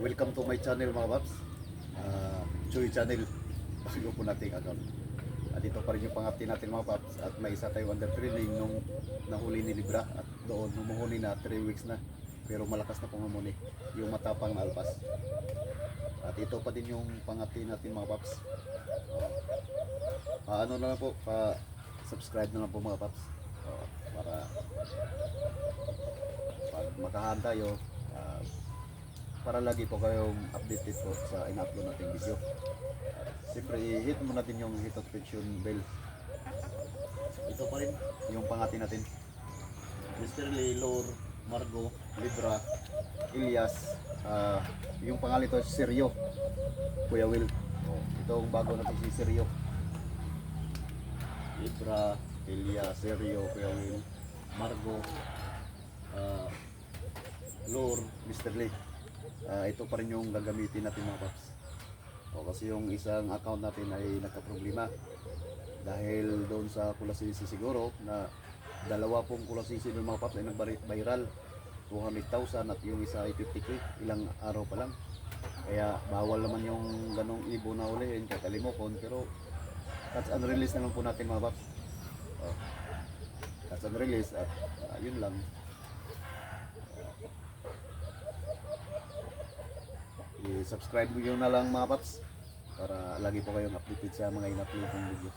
Welcome to my channel mga paps. Choy channel. Bago po nating account. At ito pa rin yung pangati natin mga paps. At may isa tayo under training nung nahuli ni Libra. At doon humuhuni na 3 weeks na. Pero malakas na pumumuni. Yung matapang na alpas. At ito pa din yung pangati natin mga paps. Ano na lang po, subscribe na lang po mga paps. Para pag makahan tayo, para lagi po kayong updated po sa in-upload nating video. Siyempre i-hit mo natin yung hit notification bell. Ito pa rin yung pangati natin. Mr. Lee, Lor, Margo, Libra, Elias, yung pangalan ito Seryo, Kuya Will. Ito ang bago natin si Seryo. Libra, Elias, Seryo, Kuya Will, Margo, Lor, Mr. Lee. Ito pa rin yung gagamitin natin mga paps. Kasi yung isang account natin ay nagka-problema dahil doon sa kulasisi siguro na dalawa pong kulasisi ng mga paps ay nag-viral 200,000 at yung isa ay 50k ilang araw pa lang. Kaya bawal naman yung ganong ibo na ulihin kahit alimokon, pero catch and release na lang po natin mga paps. Catch and release at yun lang. I-subscribe nyo na lang mga paps para lagi po kayong updated sa mga in-upload ng video.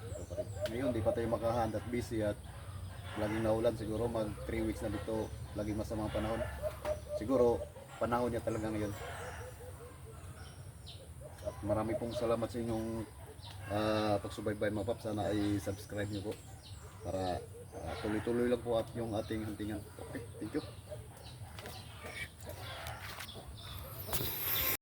Ito pa rin. Ngayon di pa tayo makahand at busy at laging naulan, siguro mag 3 weeks na dito, laging masamang panahon. Siguro panahon niya talaga ngayon. At marami pong salamat sa inyong pagsubaybay mga paps. Sana ay subscribe nyo po para tuloy-tuloy lang po at yung ating huntingan. Okay, thank you.